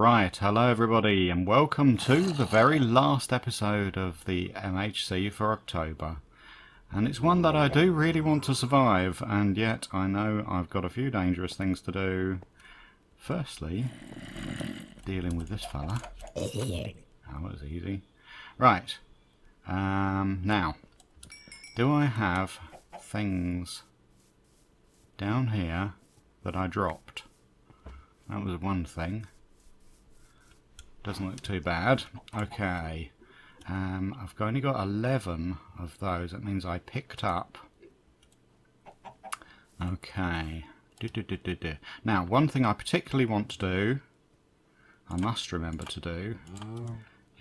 Right, hello everybody and welcome to the very last episode of the MHC for October. And it's one that I do really want to survive, and yet I know I've got a few dangerous things to do. Firstly, dealing with this fella. That was easy. Right, now, do I have things down here that I dropped? That was one thing. Doesn't look too bad. Okay. I've only got 11 of those. That means I picked up. Okay. Now, one thing I particularly want to do, I must remember to do,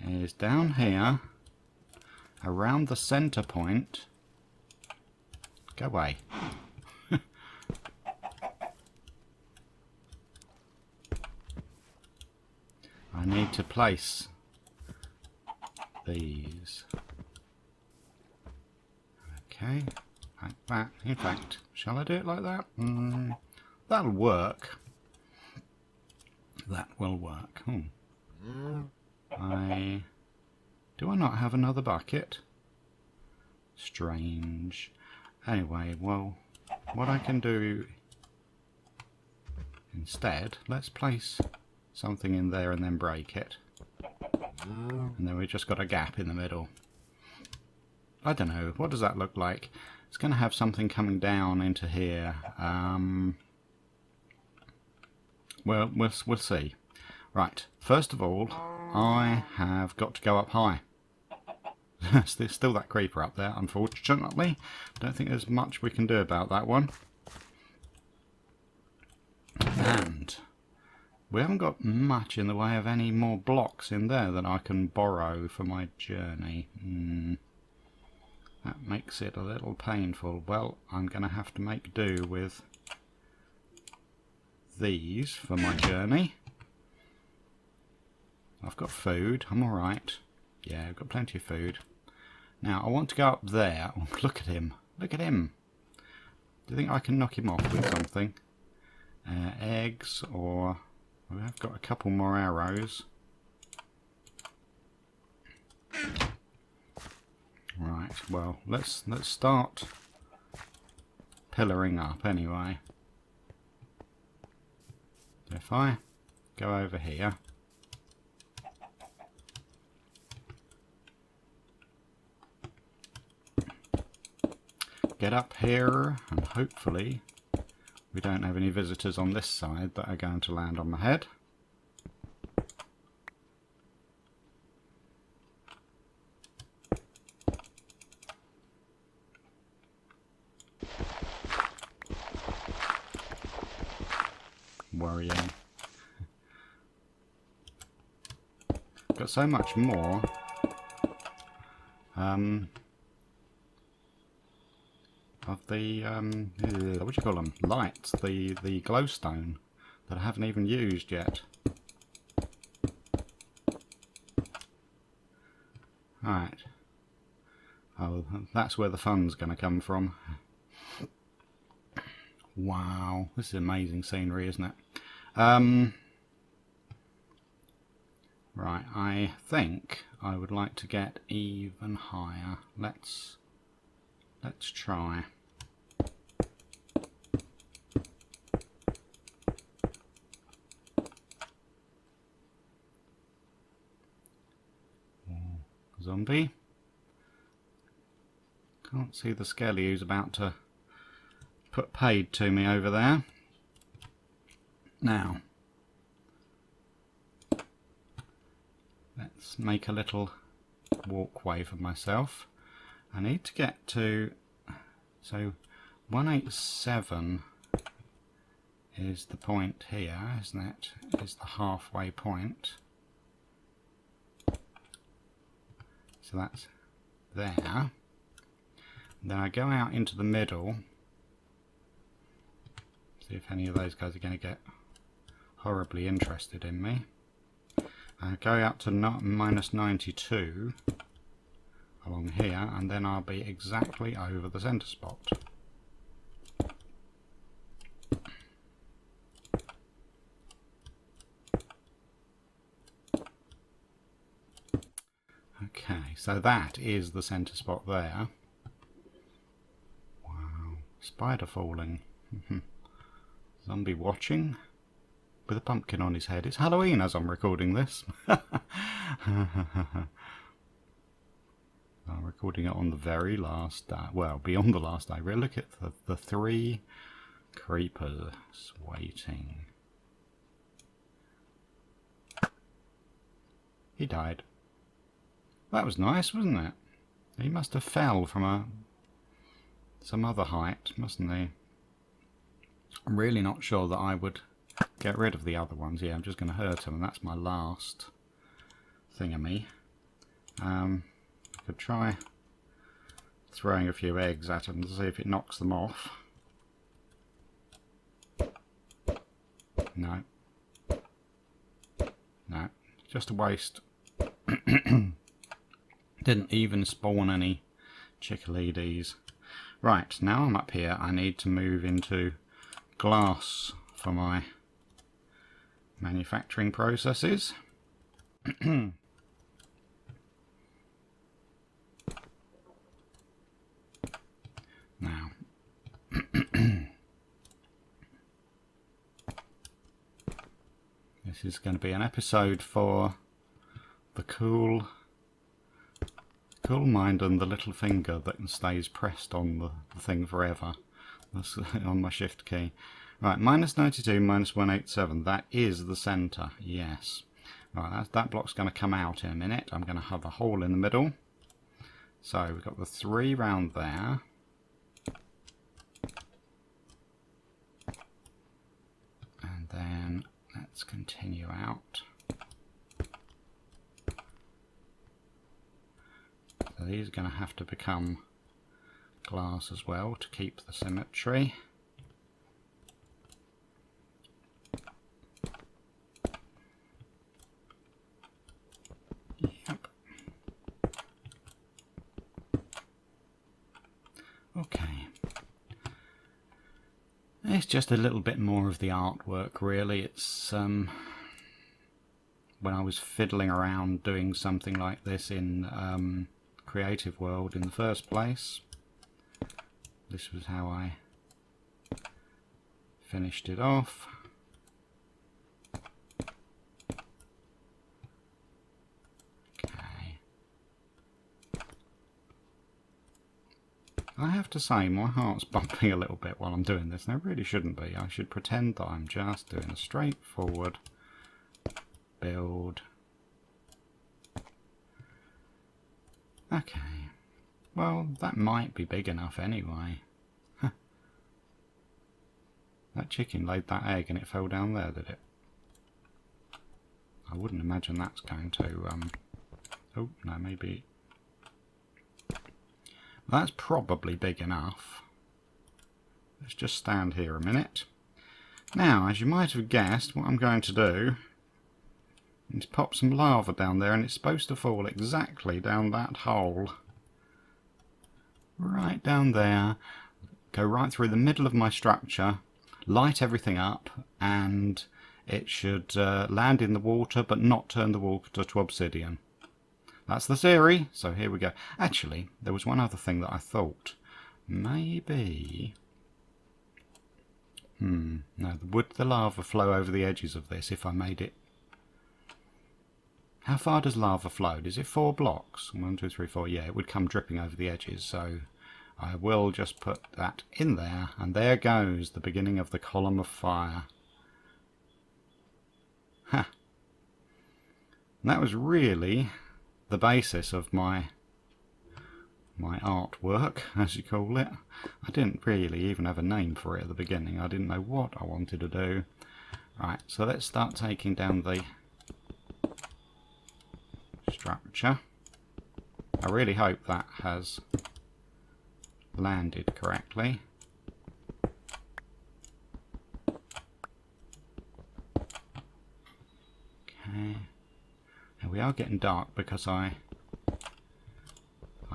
is down here, around the center point. Go away. I need to place these. Okay, like that. In fact, shall I do it like that? That'll work. That will work. Do I not have another bucket? Strange. Anyway, well, what I can do instead, let's place something in there and then break it. And then we've just got a gap in the middle. I don't know, what does that look like? It's going to have something coming down into here. Well, we'll see. Right, first of all, I have got to go up high. There's still that creeper up there, unfortunately. Don't think there's much we can do about that one. And we haven't got much in the way of any more blocks in there that I can borrow for my journey. That makes it a little painful. Well, I'm going to have to make do with these for my journey. I've got food. I'm alright. Yeah, I've got plenty of food. Now, I want to go up there. Oh, look at him. Look at him. Do you think I can knock him off with something? Eggs or... We have got a couple more arrows. Right, well, let's start pillaring up anyway. If I go over here, get up here, and hopefully we don't have any visitors on this side that are going to land on my head. Worrying. Got so much more. Of the what do you call them? Lights, the glowstone that I haven't even used yet. Right. Oh, that's where the fun's going to come from. Wow, this is amazing scenery, isn't it? Right, I think I would like to get even higher. Let's try. Zombie. Can't see the skelly who's about to put paid to me over there. Now, let's make a little walkway for myself. I need to get to, so 187 is the point here, isn't it? Is the halfway point. So that's there. Then I go out into the middle. See if any of those guys are going to get horribly interested in me. I go out to minus 92 along here, and then I'll be exactly over the centre spot. so that is the centre spot there. Wow, spider falling. Zombie watching with a pumpkin on his head. It's Halloween as I'm recording this. I'm recording it on the very last day. Well, beyond the last day. Really, look at the 3 creepers waiting. He died. That was nice, wasn't it? He must have fell from some other height, mustn't he? I'm really not sure that I would get rid of the other ones. Yeah, I'm just going to hurt them, and that's my last thingamy. I could try throwing a few eggs at them to see if it knocks them off. No. No. Just a waste. Didn't even spawn any chickaleedies. Right, now I'm up here, I need to move into glass for my manufacturing processes. Now, this is going to be an episode for the cool mind and the little finger that stays pressed on the thing forever. That's on my shift key. Right, -92, -187. That is the centre. Yes. Right, that block's going to come out in a minute. I'm going to have a hole in the middle. So we've got the 3 round there. And then let's continue out. So these are going to have to become glass as well to keep the symmetry. Yep. Okay. It's just a little bit more of the artwork, really. It's when I was fiddling around doing something like this in Creative World in the first place, this was how I finished it off. Okay. I have to say my heart's bumping a little bit while I'm doing this, and it really shouldn't be. I should pretend that I'm just doing a straightforward build. Okay, well, that might be big enough anyway. Huh. That chicken laid that egg and it fell down there, did it? I wouldn't imagine that's going to, oh, no, maybe. Well, that's probably big enough. Let's just stand here a minute. Now, as you might have guessed, what I'm going to do is pop some lava down there, and it's supposed to fall exactly down that hole. Right down there. Go right through the middle of my structure, light everything up, and it should land in the water but not turn the water to obsidian. That's the theory, so here we go. Actually, there was one other thing that I thought. Maybe... no, would the lava flow over the edges of this if I made it? How far does lava flow? Is it 4 blocks? 1, 2, 3, 4. Yeah, it would come dripping over the edges. So I will just put that in there. And there goes the beginning of the column of fire. Ha! And that was really the basis of my artwork, as you call it. I didn't really even have a name for it at the beginning. I didn't know what I wanted to do. Right, so let's start taking down the structure. I really hope that has landed correctly. Okay. Now we are getting dark because I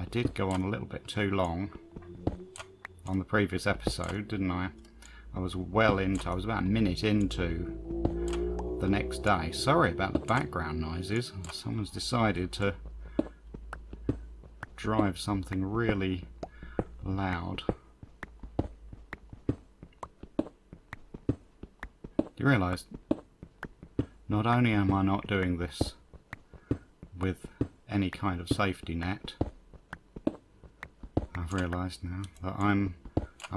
did go on a little bit too long on the previous episode, didn't I? I was well into, I was about a minute into the next day. Sorry about the background noises. Someone's decided to drive something really loud. You realise, not only am I not doing this with any kind of safety net, I've realised now that I'm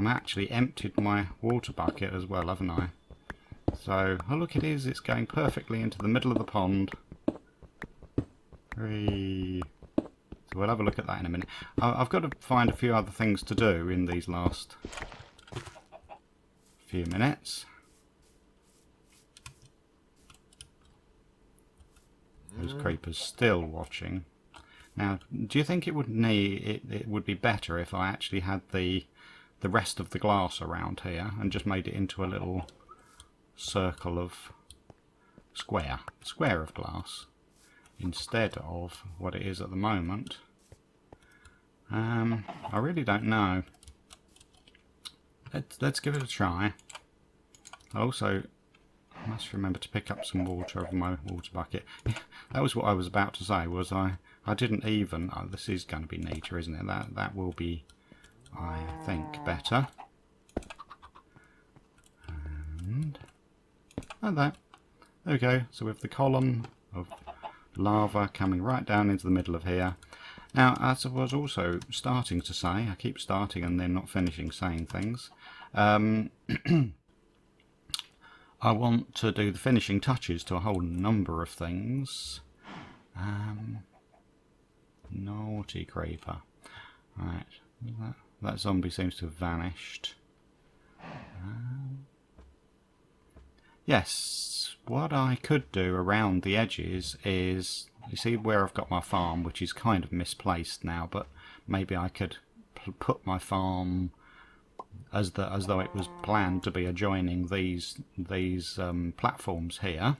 actually emptied my water bucket as well, haven't I? So, oh look, it's going perfectly into the middle of the pond. So we'll have a look at that in a minute. I've got to find a few other things to do in these last few minutes. Those creepers still watching. Now, do you think it would it would be better if I actually had the rest of the glass around here and just made it into a little circle of square of glass instead of what it is at the moment? I really don't know. Let's give it a try. Also, I must remember to pick up some water of my water bucket. That was what I was about to say, was I didn't even... Oh, this is going to be neater, isn't it? That will be, I think, better. And... oh, there we go. So with the column of lava coming right down into the middle of here. Now, as I was also starting to say, I keep starting and then not finishing saying things. I want to do the finishing touches to a whole number of things. Naughty creeper. Right, that zombie seems to have vanished. Yes, what I could do around the edges is, you see where I've got my farm, which is kind of misplaced now, but maybe I could put my farm as though it was planned to be adjoining these platforms here,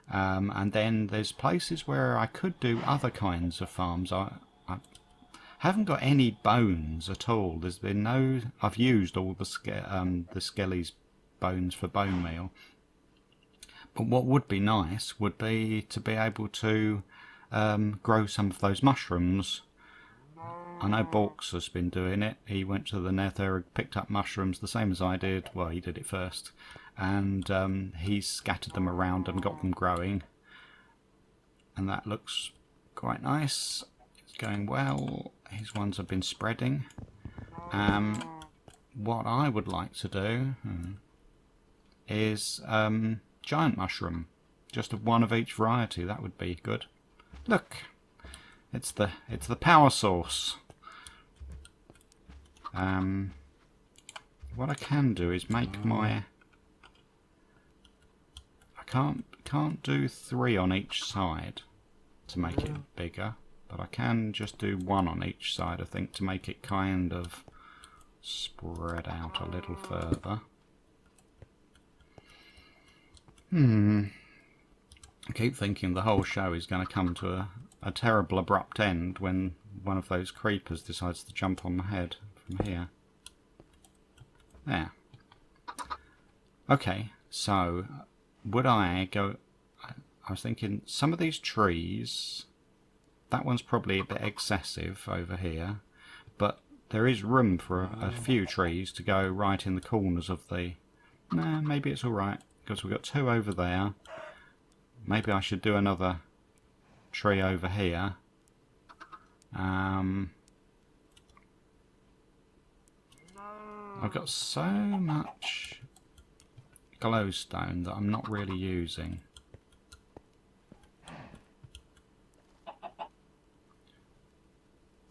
and then there's places where I could do other kinds of farms. I haven't got any bones at all. There's been no. I've used all the skelly's bones for bone meal. But what would be nice would be to be able to grow some of those mushrooms. I know Borks has been doing it. He went to the nether, picked up mushrooms the same as I did. Well, he did it first. And he's scattered them around and got them growing. And that looks quite nice. It's going well. His ones have been spreading. What I would like to do is giant mushroom. Just one of each variety. That would be good. Look. It's the power source. What I can do is make my... I can't do 3 on each side to make it bigger, but I can just do 1 on each side, I think, to make it kind of spread out a little further. I keep thinking the whole show is going to come to a terrible abrupt end when one of those creepers decides to jump on my head from here. There. Okay, so would I go... I was thinking some of these trees, that one's probably a bit excessive over here, but there is room for a few trees to go right in the corners of the... Nah, maybe it's alright, because we've got 2 over there. Maybe I should do another tree over here. I've got so much glowstone that I'm not really using.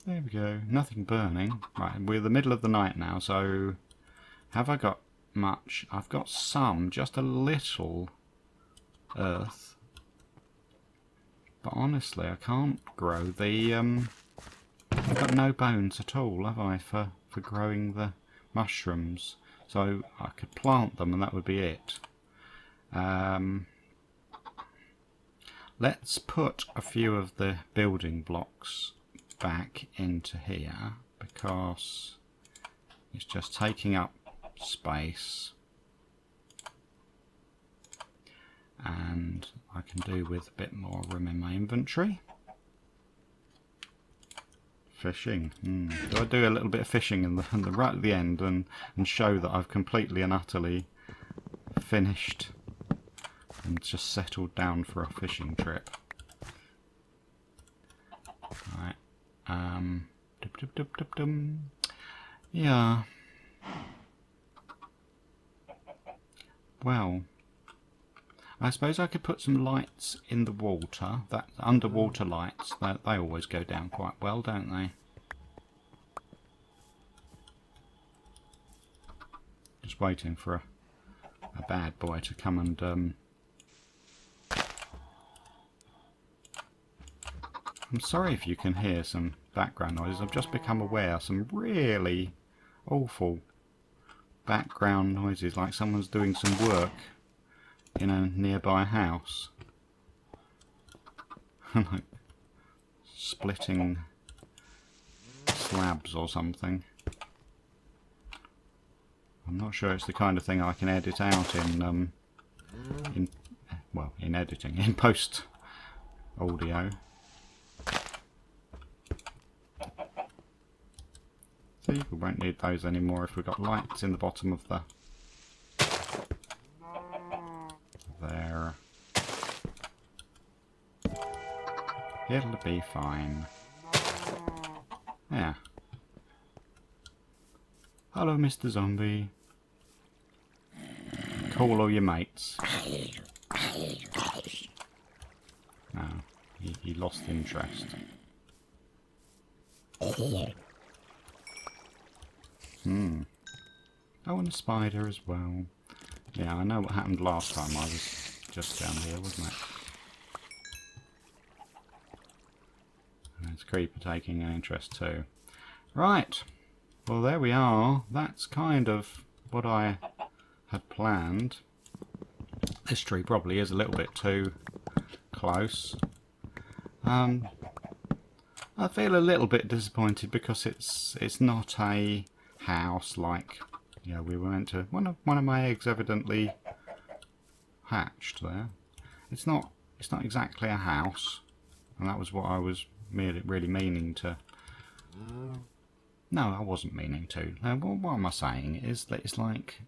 There we go, nothing burning. Right, we're in the middle of the night now, so have I got much? I've got some, just a little earth. But honestly, I can't grow the... I've got no bones at all, have I, for growing the mushrooms. So I could plant them and that would be it. Let's put a few of the building blocks back into here, because it's just taking up space. And I can do with a bit more room in my inventory. Fishing. Do I do a little bit of fishing in the right at the end and show that I've completely and utterly finished and just settled down for a fishing trip? Right. Yeah. Well, I suppose I could put some lights in the water. That underwater lights, they always go down quite well, don't they? Just waiting for a bad boy to come and I'm sorry if you can hear some background noises. I've just become aware of some really awful background noises, like someone's doing some work in a nearby house. Like splitting slabs or something. I'm not sure it's the kind of thing I can edit out in editing, in post audio. See, we won't need those anymore if we've got lights in the bottom of the... There. It'll be fine. Yeah. Hello, Mr. Zombie. Call all your mates. No, he lost interest. Oh, and a spider as well. Yeah, I know what happened last time. I was just down here, wasn't it? And it's creeper taking an interest too. Right. Well, there we are. That's kind of what I had planned. This tree probably is a little bit too close. I feel a little bit disappointed because it's not a house like, you know, we were meant to. One of my eggs evidently hatched there. It's not exactly a house, and that was what I was really meaning to. No, I wasn't meaning to. What am I saying is that it's like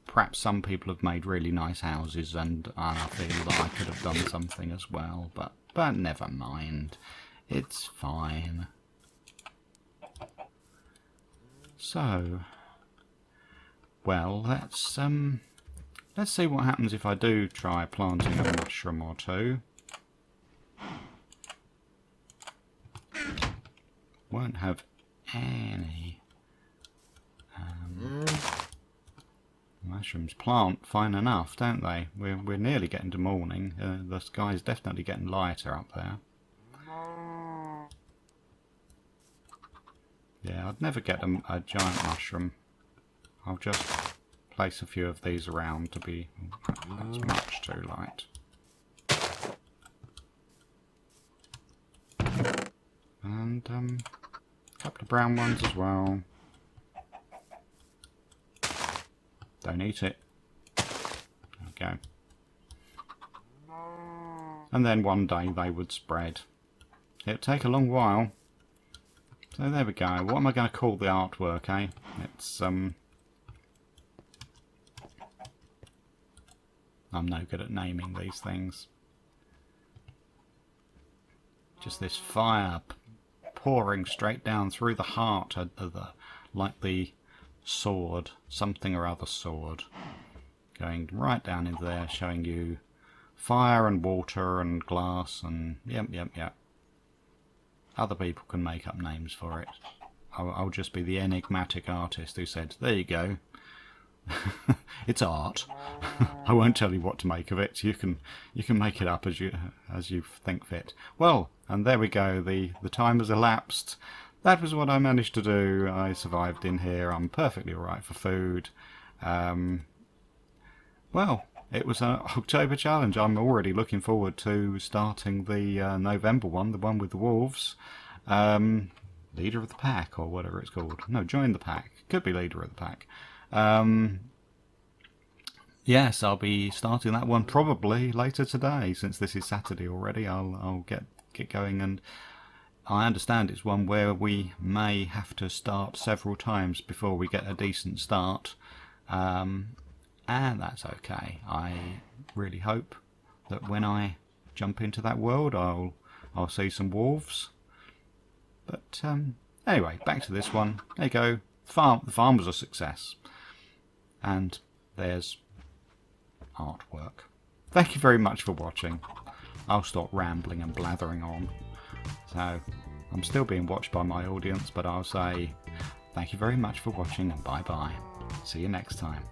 perhaps some people have made really nice houses, and I feel that I could have done something as well. But never mind. It's fine. So, well, let's see what happens if I do try planting a mushroom or two. Won't have any mushrooms plant fine enough, don't they? We're nearly getting to morning. The sky's definitely getting lighter up there. Yeah, I'd never get a giant mushroom. I'll just place a few of these around to be... That's much too light. And a couple of brown ones as well. Don't eat it. There we go. And then one day they would spread. It'd take a long while. So there we go. What am I going to call the artwork, eh? It's, I'm no good at naming these things. Just this fire pouring straight down through the heart of like the sword, something or other sword. Going right down into there, showing you fire and water and glass and yep. Other people can make up names for it. I'll just be the enigmatic artist who said, there you go. It's art. I won't tell you what to make of it. You can make it up as you think fit. Well, and there we go. The time has elapsed. That was what I managed to do. I survived in here. I'm perfectly alright for food. Well, it was an October challenge. I'm already looking forward to starting the November one, the one with the wolves. Leader of the pack, or whatever it's called. No, join the pack. Could be leader of the pack. Yes, I'll be starting that one probably later today, since this is Saturday already. I'll get going, and I understand it's one where we may have to start several times before we get a decent start, and that's okay. I really hope that when I jump into that world I'll see some wolves. But anyway, back to this one. There you go. The farm was a success, and there's artwork. Thank you very much for watching. I'll stop rambling and blathering on. So I'm still being watched by my audience, but I'll say thank you very much for watching and bye bye. See you next time.